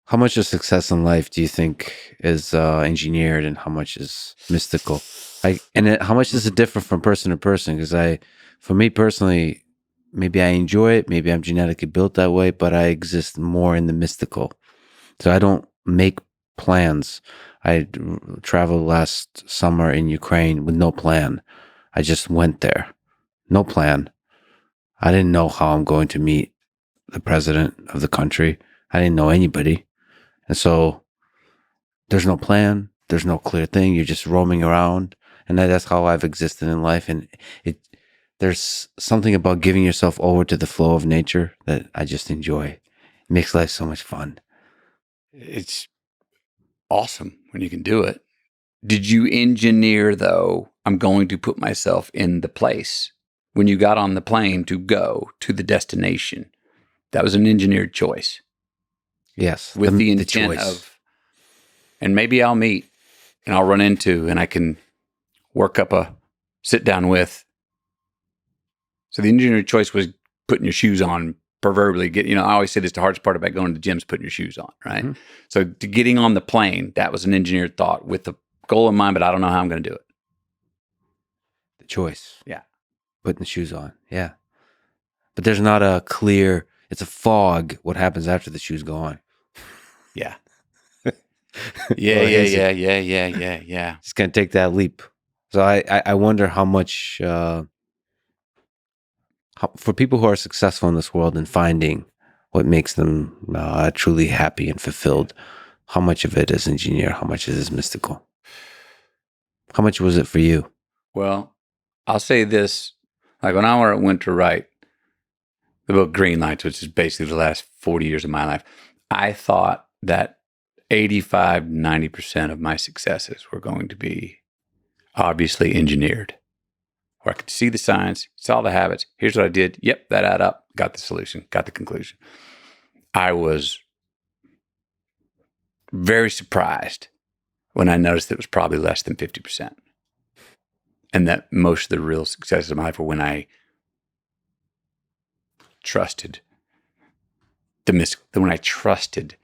How much of success in life do you think is engineered, and how much is mystical? How much does it differ from person to person? Because for me personally, maybe I enjoy it. Maybe I'm genetically built that way, but I exist more in the mystical. So I don't make plans. I traveled last summer in Ukraine with no plan. I just went there, no plan. I didn't know how I'm going to meet the president of the country. I didn't know anybody. And so there's no plan. There's no clear thing. You're just roaming around. And that's how I've existed in life. And there's something about giving yourself over to the flow of nature that I just enjoy. It makes life so much fun. It's awesome when you can do it. Did you engineer, though, I'm going to put myself in the place when you got on the plane to go to the destination? That was an engineered choice. Yes. With the intent of, and maybe I'll meet and I'll run into and I can work up a sit down with. So the engineered choice was putting your shoes on, proverbially. I always say this, the hardest part about going to the gym is putting your shoes on, right? Mm-hmm. So to getting on the plane, that was an engineered thought with the goal in mind, but I don't know how I'm going to do it. The choice. Yeah. Putting the shoes on. Yeah. But there's not a clear, it's a fog what happens after the shoes go on. Yeah. Yeah. Just going to take that leap. So I wonder how much, for people who are successful in this world and finding what makes them truly happy and fulfilled, how much of it is engineer? How much is mystical? How much was it for you? Well, I'll say this. Like when I went to write the book Greenlights, which is basically the last 40 years of my life, I thought that 85, 90% of my successes were going to be obviously engineered. Where I could see the science, saw the habits. Here's what I did. Yep, that added up. Got the solution. Got the conclusion. I was very surprised when I noticed it was probably less than 50%. And that most of the real successes of my life were when I trusted when I trusted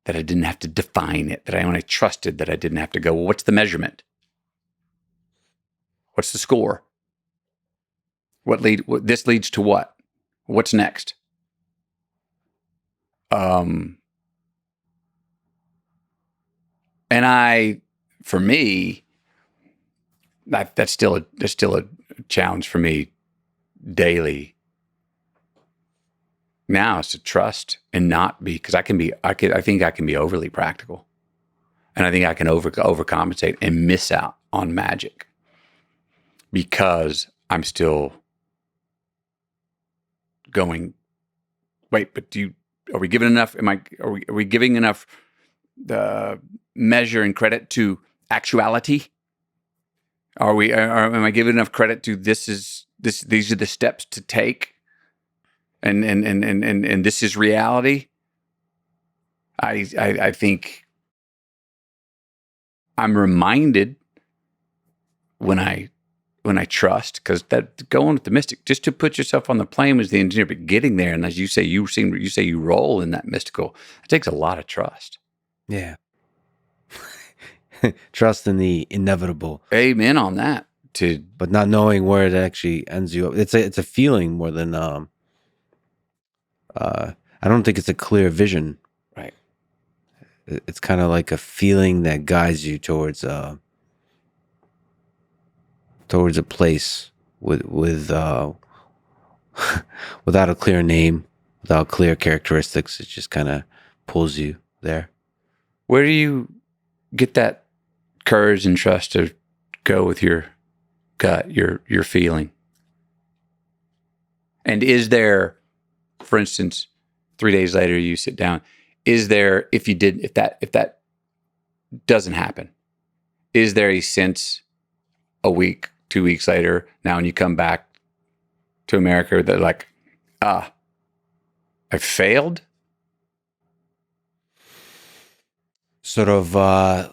that I didn't have to define it, when I trusted that I didn't have to go, well, what's the measurement? What's the score? This leads to what? What's next? And for me, that's still a challenge for me daily. Now is to trust and not be, because I think I can be overly practical, and I think I can overcompensate and miss out on magic because I'm still going. Wait, but are we giving enough? Are we giving enough measure and credit to actuality? Am I giving enough credit to these are the steps to take? And this is reality. I think I'm reminded when I trust, because that going with the mystic, just to put yourself on the plane was the engineer, but getting there, and as you say, you roll in that mystical. It takes a lot of trust. Yeah, trust in the inevitable. Amen on that. But not knowing where it actually ends you up. It's a feeling more than I don't think it's a clear vision. Right. It's kind of like a feeling that guides you towards a place with without a clear name, without clear characteristics. It just kind of pulls you there. Where do you get that courage and trust to go with your gut, your feeling? And is there, for instance, 3 days later you sit down, is there, if that doesn't happen, is there a sense a week, 2 weeks later, now when you come back to America, that like, I failed? Sort of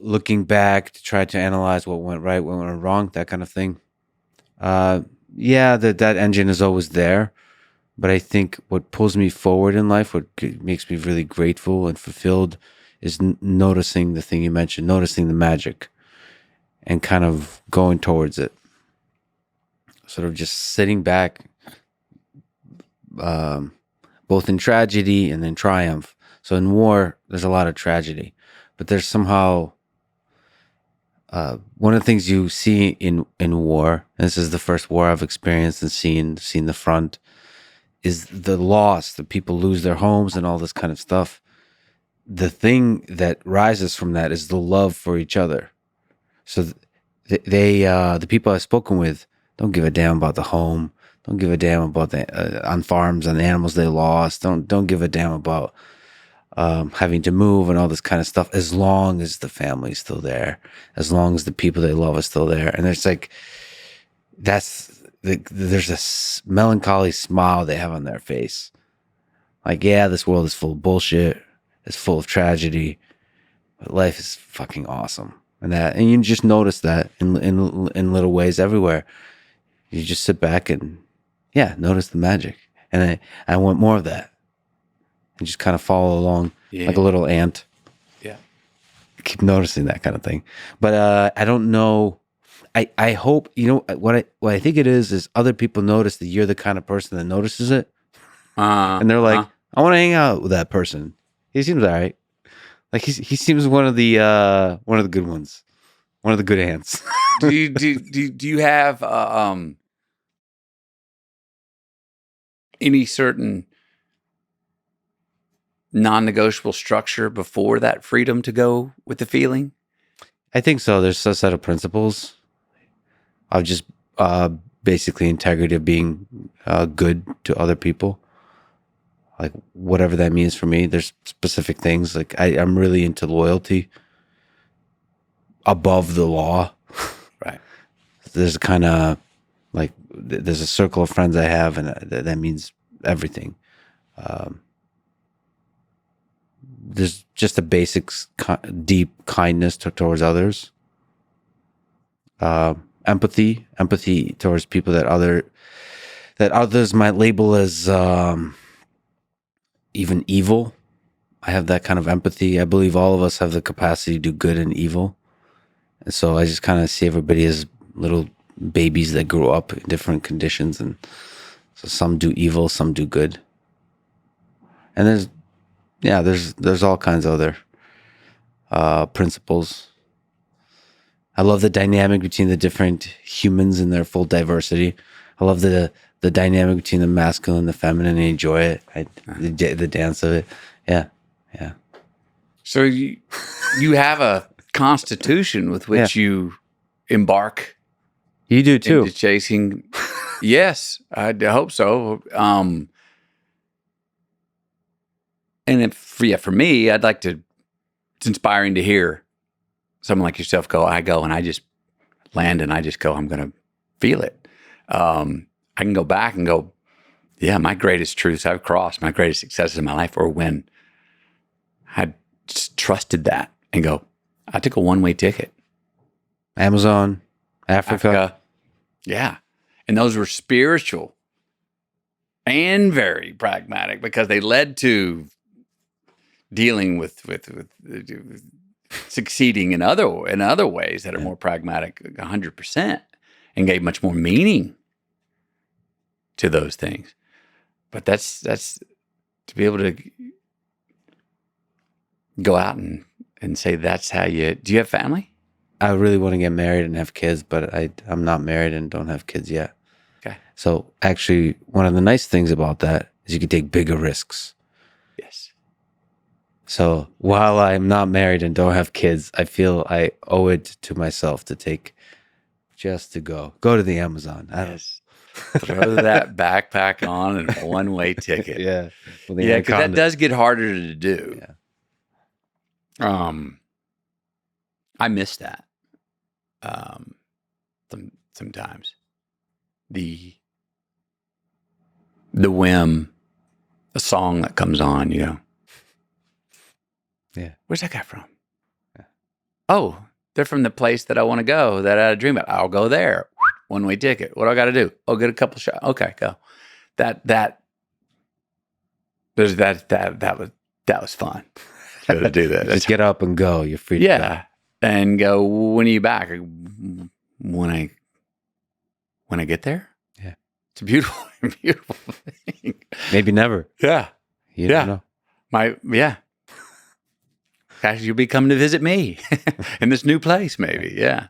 looking back to try to analyze what went right, what went wrong, that kind of thing. Yeah, that engine is always there. But I think what pulls me forward in life, what makes me really grateful and fulfilled, is noticing the thing you mentioned, noticing the magic, and kind of going towards it. Sort of just sitting back, both in tragedy and in triumph. So in war, there's a lot of tragedy, but there's somehow one of the things you see in war. And this is the first war I've experienced and seen the front, is the loss. The people lose their homes and all this kind of stuff. The thing that rises from that is the love for each other. So the people I've spoken with don't give a damn about the home. Don't give a damn about the on farms and the animals they lost. Don't give a damn about having to move and all this kind of stuff. As long as the family's still there, as long as the people they love are still there, and there's like there's a melancholy smile they have on their face. Like, yeah, this world is full of bullshit. It's full of tragedy, but life is fucking awesome. And you just notice that in little ways everywhere. You just sit back and notice the magic. And I want more of that. And just kind of follow along like a little ant. Yeah. Keep noticing that kind of thing. But I don't know. I hope, what I think it is other people notice that you're the kind of person that notices it. And they're like, I want to hang out with that person. He seems all right. Like he seems one of the good ones, one of the good ants. do you have any certain non-negotiable structure before that freedom to go with the feeling? I think so. There's a set of principles of just basically integrity, of being good to other people. Like whatever that means for me. There's specific things. Like I'm really into loyalty above the law. Right. There's a kind of like, there's a circle of friends I have, and that means everything. There's just a basic deep kindness towards others. Empathy towards people that others might label as even evil. I have that kind of empathy. I believe all of us have the capacity to do good and evil. And so I just kind of see everybody as little babies that grew up in different conditions. And so some do evil, some do good. And there's all kinds of other principles. I love the dynamic between the different humans and their full diversity. I love the dynamic between the masculine and the feminine. I enjoy it. The dance of it. Yeah. So you have a constitution with which you embark. You do too. Into chasing. Yes, I hope so. And for me, I'd like to. It's inspiring to hear someone like yourself go. I go and I just land and I just go. I'm going to feel it. I can go back and go, yeah, my greatest truths I've crossed, my greatest successes in my life were when I just trusted that and go, I took a one-way ticket. Amazon, Africa. Yeah. And those were spiritual and very pragmatic because they led to dealing with succeeding in other ways that are more pragmatic 100% and gave much more meaning to those things. But that's to be able to go out and say that's how do you have family? I really want to get married and have kids, but I'm not married and don't have kids yet. Okay. So actually, one of the nice things about that is you can take bigger risks. Yes. So while I'm not married and don't have kids, I feel I owe it to myself to go to the Amazon. Yes. Throw that backpack on and a one-way ticket. Yeah. Yeah, because that does get harder to do. Yeah. I miss that. Sometimes the whim, a song that comes on, Yeah. Where's that guy from? Yeah. Oh, they're from the place that I want to go, that I dream about. I'll go there. One-way ticket. What do I got to do? Oh, get a couple shots. Okay, go. That there's that was fun to do that. Just get up and go. You're free to go. Yeah. And go, when are you back? When I get there? Yeah. It's a beautiful, beautiful thing. Maybe never. Yeah. You don't know. Actually, you'll be coming to visit me in this new place, maybe. Yeah.